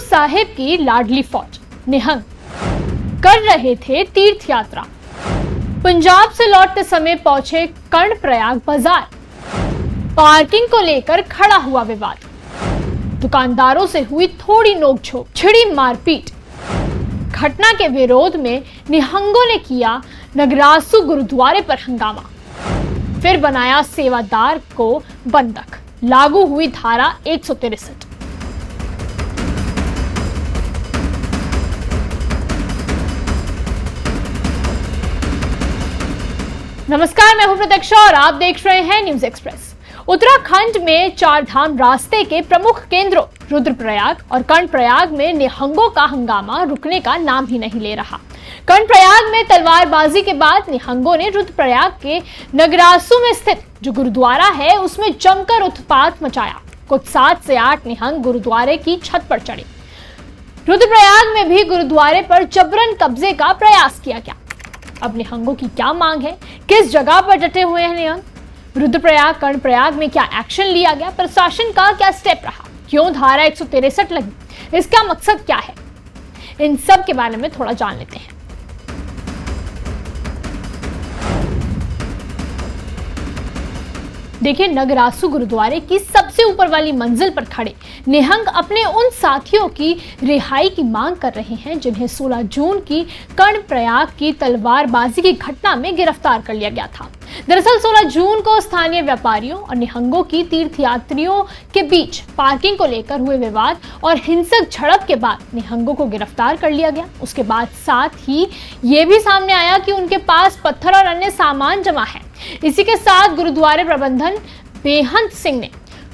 साहिब की लाडली फौज निहंग कर रहे थे तीर्थ यात्रा। पंजाब से लौटते समय पहुंचे कर्णप्रयाग बाजार। पार्किंग को लेकर खड़ा हुआ विवाद। दुकानदारों से हुई थोड़ी नोकझोंक, छिड़ी मारपीट। घटना के विरोध में निहंगों ने किया नगरासू गुरुद्वारे पर हंगामा। फिर बनाया सेवादार को बंधक। लागू हुई धारा 163। नमस्कार, मैं हूं प्रतीक्षा और आप देख रहे हैं न्यूज एक्सप्रेस। उत्तराखंड में चार धाम रास्ते के प्रमुख केंद्रों रुद्रप्रयाग और कर्णप्रयाग में निहंगों का हंगामा रुकने का नाम ही नहीं ले रहा। कर्णप्रयाग में तलवारबाजी के बाद निहंगों ने रुद्रप्रयाग के नगरासू में स्थित जो गुरुद्वारा है उसमें जमकर उत्पात मचाया। कुछ 7 से 8 निहंग गुरुद्वारे की छत पर चढ़े। रुद्रप्रयाग में भी गुरुद्वारे पर जबरन कब्जे का प्रयास किया गया। अब निहंगों की क्या मांग है? किस जगह पर डटे हुए हैं निहंग? रुद्रप्रयाग कर्णप्रयाग में क्या एक्शन लिया गया? प्रशासन का क्या स्टेप रहा? क्यों धारा 163 लगी? इसका मकसद क्या है? इन सब के बारे में थोड़ा जान लेते हैं। देखिए, नगरासू गुरुद्वारे की सबसे ऊपर वाली मंजिल पर खड़े निहंग अपने उन साथियों की रिहाई की मांग कर रहे हैं जिन्हें 16 जून की कर्णप्रयाग की तलवारबाजी की घटना में गिरफ्तार कर लिया गया था। दरअसल 16 जून को स्थानीय व्यापारियों और निहंगों की तीर्थयात्रियों के बीच पार्किंग को लेकर हुए विवाद और हिंसक झड़प के बाद निहंगों को गिरफ्तार कर लिया गया। उसके बाद साथ ही ये भी सामने आया कि उनके पास पत्थर और अन्य सामान जमा है। इसी के साथ गुरुद्वारे प्रबंधन बेहंत सिंह ने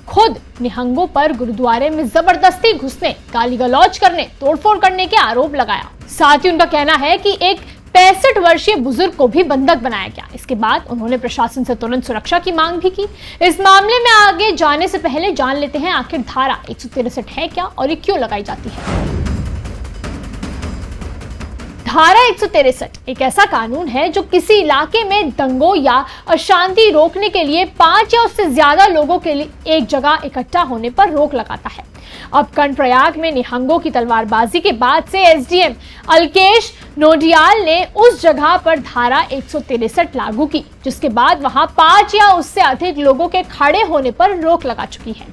खुद निहंगों पर गुरुद्वारे में जबरदस्ती घुसने, गाली गलौज करने, तोड़फोड़ करने के आरोप लगाया। साथ ही उनका कहना है कि एक 65 वर्षीय बुजुर्ग को भी बंधक बनाया गया। इसके बाद उन्होंने प्रशासन से तुरंत सुरक्षा की मांग भी की। इस मामले में आगे जाने से पहले जान लेते हैं आखिर धारा 163 है क्या और ये क्यों लगाई जाती है। धारा 163 एक ऐसा कानून है जो किसी इलाके में दंगों या अशांति रोकने के लिए 5 या उससे ज्यादा लोगों के लिए एक जगह इकट्ठा होने पर रोक लगाता है। अब कर्णप्रयाग में निहंगों की तलवारबाजी के बाद से एसडीएम अलकेश नोडियाल ने उस जगह पर धारा 163 लागू की, जिसके बाद वहां 5 या उससे अधिक लोगों के खड़े होने पर रोक लगा चुकी है।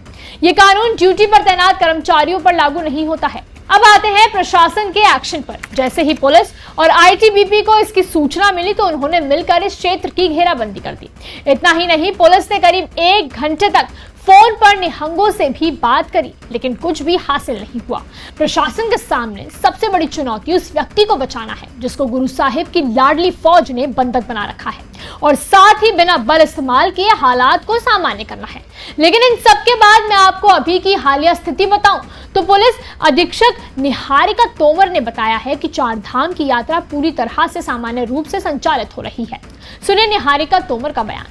ये कानून ड्यूटी पर तैनात कर्मचारियों पर लागू नहीं होता है। अब आते हैं प्रशासन के एक्शन पर। जैसे ही पुलिस और आईटीबीपी को इसकी सूचना मिली तो उन्होंने मिलकर इस क्षेत्र की घेराबंदी कर दी। इतना ही नहीं, पुलिस ने करीब 1 घंटे तक फोन पर निहंगों से भी बात करी, लेकिन कुछ भी हासिल नहीं हुआ। प्रशासन के सामने सबसे बड़ी चुनौती उस व्यक्ति को बचाना है जिसको गुरु साहिब की लाडली फौज ने बंधक बना रखा है और साथ ही बिना बल इस्तेमाल किए हालात को सामान्य करना है। लेकिन इन सब के बाद मैं आपको अभी की हालिया स्थिति बताऊं तो पुलिस अधीक्षक निहारिका तोमर ने बताया है कि 4 धाम की यात्रा पूरी तरह से सामान्य रूप से संचालित हो रही है। सुनिए निहारिका तोमर का बयान।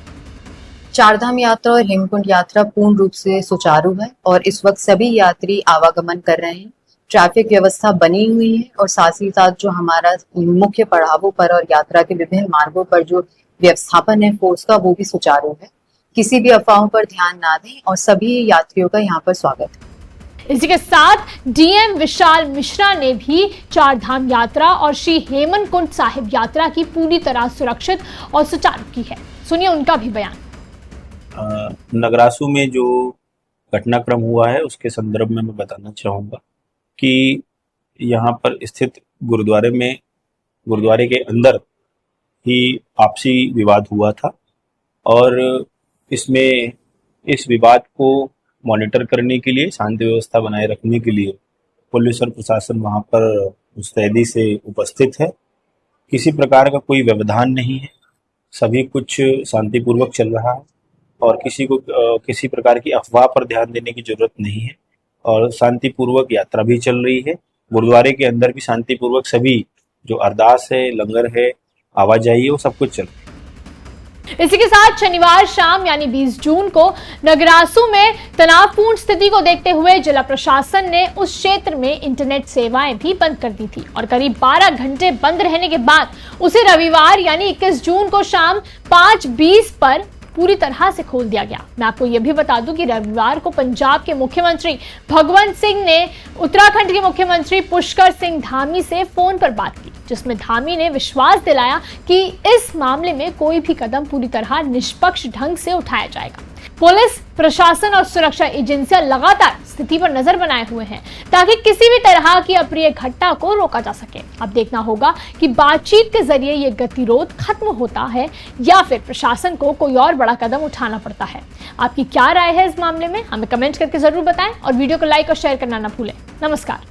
4 धाम यात्रा और हेमकुंड यात्रा पूर्ण रूप से सुचारू है और इस वक्त सभी यात्री आवागमन कर रहे हैं। ट्रैफिक व्यवस्था बनी हुई है और साथ ही साथ जो हमारा मुख्य पड़ावों पर और यात्रा के विभिन्न मार्गों पर जो व्यवस्थापन है फोर्स का, वो भी सुचारू है। किसी भी अफवाहों पर ध्यान ना दें और सभी यात्रियों का यहाँ पर स्वागत है। इसी के साथ डीएम विशाल मिश्रा ने भी 4 धाम यात्रा और श्री हेमकुंड साहिब यात्रा की पूरी तरह सुरक्षित और सुचारू की है। सुनिए उनका भी बयान। नगरासू में जो घटनाक्रम हुआ है उसके संदर्भ में मैं बताना चाहूँगा कि यहाँ पर स्थित गुरुद्वारे के अंदर ही आपसी विवाद हुआ था और इसमें इस विवाद को मॉनिटर करने के लिए, शांति व्यवस्था बनाए रखने के लिए पुलिस और प्रशासन वहाँ पर मुस्तैदी से उपस्थित है। किसी प्रकार का कोई व्यवधान नहीं है, सभी कुछ शांतिपूर्वक चल रहा है और किसी को किसी प्रकार की अफवाह पर ध्यान देने की जरूरत नहीं है और शांतिपूर्वक यात्रा भी चल रही है। गुरुद्वारे के अंदर भी शांतिपूर्वक सभी जो अरदास है, लंगर है, आवाजाही है, वो सब कुछ चल रहा है। इसी के साथ शनिवार शाम यानी 20 जून को नगरासू में तनावपूर्ण स्थिति को देखते हुए जिला प्रशासन ने उस क्षेत्र में इंटरनेट सेवाएं भी बंद कर दी थी और करीब 12 घंटे बंद रहने के बाद उसे रविवार यानी 21 जून को शाम 5:20 पर पूरी तरह से खोल दिया गया। मैं आपको यह भी बता दूं कि रविवार को पंजाब के मुख्यमंत्री भगवंत सिंह ने उत्तराखंड के मुख्यमंत्री पुष्कर सिंह धामी से फोन पर बात की, जिसमें धामी ने विश्वास दिलाया कि इस मामले में कोई भी कदम पूरी तरह निष्पक्ष ढंग से उठाया जाएगा। पुलिस प्रशासन और सुरक्षा एजेंसियां लगातार स्थिति पर नजर बनाए हुए हैं ताकि किसी भी तरह की अप्रिय घटना को रोका जा सके। अब देखना होगा कि बातचीत के जरिए यह गतिरोध खत्म होता है या फिर प्रशासन को कोई और बड़ा कदम उठाना पड़ता है। आपकी क्या राय है इस मामले में, हमें कमेंट करके जरूर बताएं और वीडियो को लाइक और शेयर करना ना भूलें। नमस्कार।